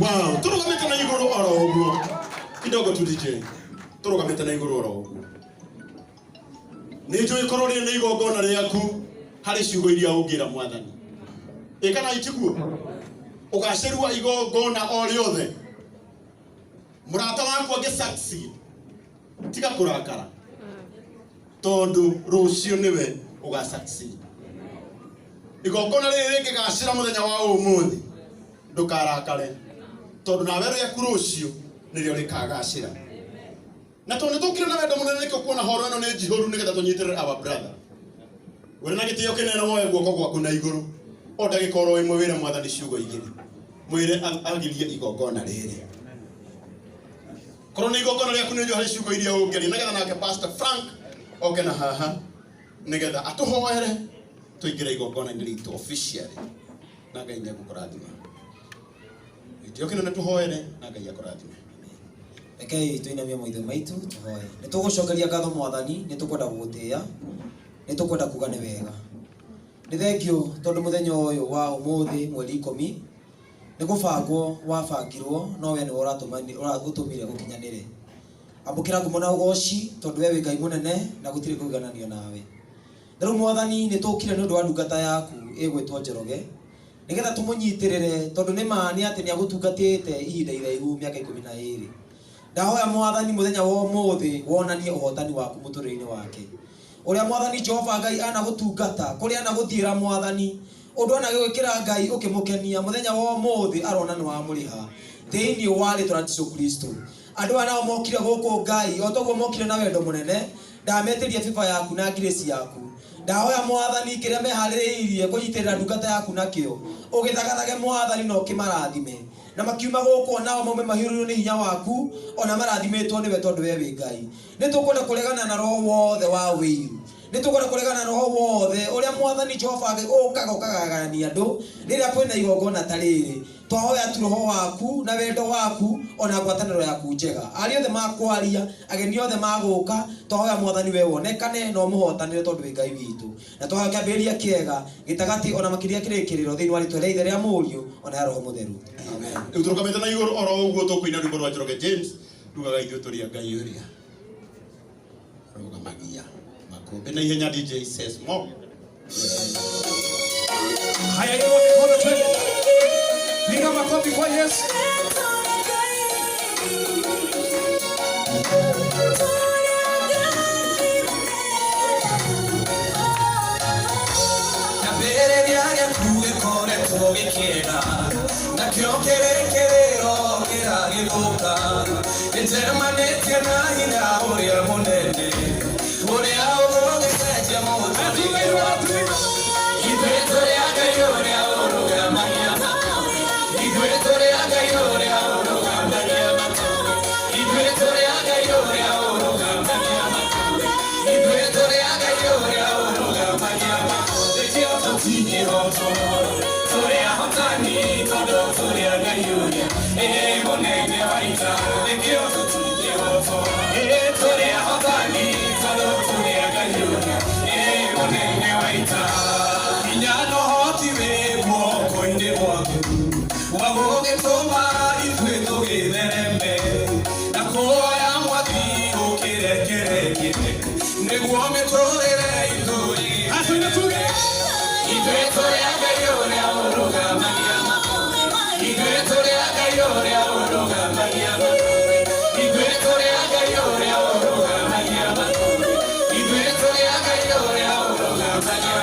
Wow, turugamite na iguru oro oguo. Kidogo tu DJ. Turugamite na iguru oro oguo. Nijo ikorori ni igongona riaku hari ciugo iria ungira mwathani. Ikana itiguo. Ugacerua igongona o riothe. Murata waku age succeed. Tiga kurakara. Tondu rucio niwe uga succeed. Igongona riri ngigacira muthenya wa umuthi. Ndukarakare. Tondu na wero yaku rucio nirio rikagacira. Na tondu tukire na wendo munene nikio kuona horo ino ni jihoru nigetha tunyitirire our brother. Wena na gitio kinene moyo guoko gwaku na iguru. O ndagika oro imwe wire mwathani ciugo igiri. Mwire agirie igongona riri. Korwo ni igongona riaku ni njo hari ciugo iria ungeria nigetha nake Pastor Frank oke na haha nigetha atuhoere tuingire igongona ritu officially. Na Ngai nĩegũkũrathima. Gĩtĩo kĩnene tuhoere na Ngai akũrathime. Rekei tuinamie maitho maitu tuhoe. Nĩtũgũcokeria ngatho Mwathani, nĩtũkwenda gũgũtĩĩa, nĩtũkwenda kuga nĩ wega. Nĩ thengio tondũ mũthenya ũyũ wa ũmũthĩ mweri 10 nĩgũbangwo wabangirwo no we nĩwe ũratũmire gũkinyanĩre. Ambũkĩra ngumo na ũgoci tondũ we wĩ Ngai mũnene na gũtirĩ kũigananio nawe. Rĩu Mwathani nĩtũkire nĩ ũndũ wa ndungata yaku ĩgwĩtwo Njoroge nigetha tumunyitĩrĩre tondu nĩ maani atĩ nĩ agũtungatĩte ihinda iraihu mĩaka 12. Ndahoya Mwathani mũthenya wa ũmũthĩ wonanie ũhotani waku mũtũrĩre-inĩ wake. Ũrĩa Mwathani Jehova Ngai anagũtungata kũrĩa anagũthiĩra Mwathani ũndũ anagĩgwĩkĩra Ngai ũkĩmũkenia mũthenya wa ũmũthĩ arona nĩ wamũrĩha thĩinĩ wa rĩtwa rĩa Jesũ Kristo. Andũ aya nao mokire gũkũ Ngai o toguo mokire na wendo mũnene ndametĩria biba yaku na grace yaku. Ndahoya Mwathani kĩrĩa meharĩrĩirie kũnyitĩrĩra ndungata yaku nakĩo ũgĩthagathage Mwathani na ũkĩmarathime na makiuma gũkũ nao maume mahiũrĩrwo nĩ hinya waku ona marathimĩtwo nĩwe tondũ we wĩ Ngai. Nĩtũkwenda kũregana na roho wothe wa wĩiru, nĩtũkwenda kũregana na roho wothe ũrĩa Mwathani Jehova ũkaga ũkagagania andũ rĩrĩa kwĩna igongona ta rĩrĩ. Twahoya tu roho waku na wendo waku ona ngwatanĩro yaku njega. Arĩa othe makwaria ageni othe magũka twahoya Mwathani we wonekane na ũmũhotanĩre tondũ wĩ Ngai witũ. Na twahoya kĩambĩrĩria kĩega gĩtagatĩ ona makĩria kĩrĩkĩrĩro thĩinĩ wa rĩtwa rĩa Ithe rĩa Mũriũ ona ya Roho Mũtheru. Amen. Tũrũgamĩte na igũrũ oro ũguo tũkũina rwĩmbo rwa Njoroge James tugaga ithuĩ tũrĩa Ngai ũrĩa rũgamagia makũmbĩ na ihenya. DJ says more. Haya leo mikono twende. Piga makofi kwa Yesu. Na kio kerekerero kiragiruka njemanite na hinya uria munene uria ugeteje mutumire watu itwetore agayore urugamania itwetore agayore urugamania itwetore agayore urugamania itwetore agayore urugamania dekio tutinye hoto Hotani, todo Toria Gayuria, Monene Waita, the Kyoto Tioto, Toria Hotani, todo Toria Gayuria, Monene Waita, Inano Hotive, walk in the water, Wago Toma, if we do it, Nakoya Wati, okay, the woman told it, I think it's okay. Itwetore agayore urugamania itwetore agayore urugamania itwetore agayore urugamania itwetore agayore urugamania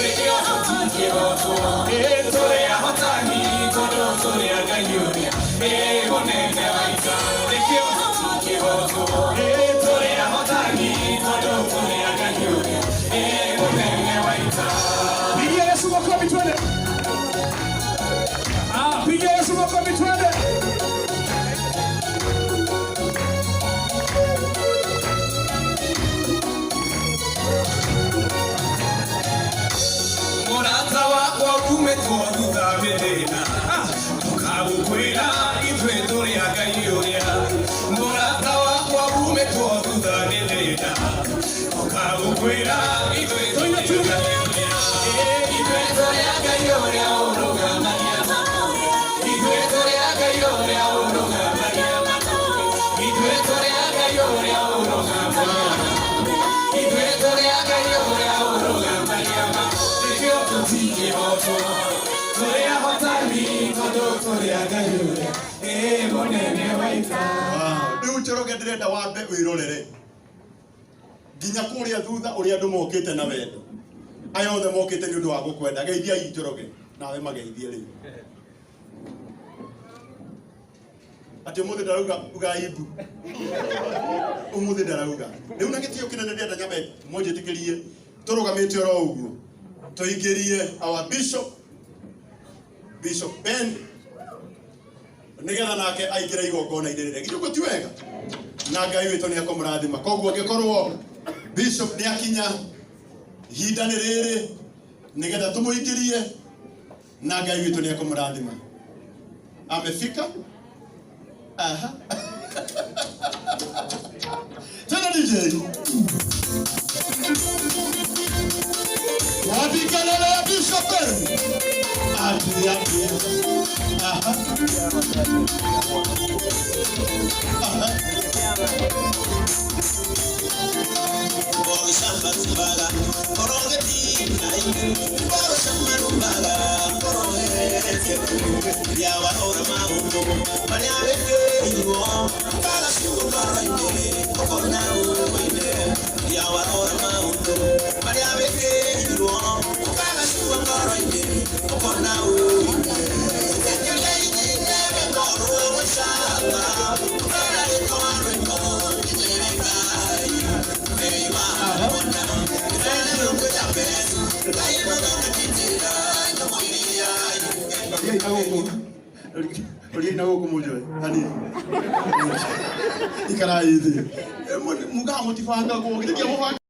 rekio tutinye hoto etore hotani todo tore agayore monene waita rekio tutinye hoto etore hotani todo tore agayore monene waita. Pigia Yesu makofi twende. Pigia Yesu makofi twende. Murata wakwa kumetwa thutha mĩthĩna tũkagũkwĩra ithuĩ tũrĩ Ngai ũrĩa. Murata wakwa kumetwa thutha mĩthĩna tũkagũkwĩra ithuĩ tũrĩ Ngai ũrĩa. Riu Njoroge ndirenda wambe wirorere nginya kuria thutha uria andu mokite na wendo aya othe mokite ni undu wa gukwenda geithia ii Njoroge nawe mageithie riu ati umuthi ndarauga ugaibu umuthi ndarauga riu na gitio kinene ndirenda nyambe monjitikirie turugamite oro uguo tuingirie our Bishop Ben nigetha nake aingira igongona irire gijuko ti wega na Ngai witu ni akomrathima koguo ngikorwo Bishop ni akinya hinda ni riri nigetha tumuingirie na Ngai witu ni akomrathima amefika aha tena DJ wabikalele ya Bishop Ben ati aha Olina huko mujwe hani ikarai muga motifanga ko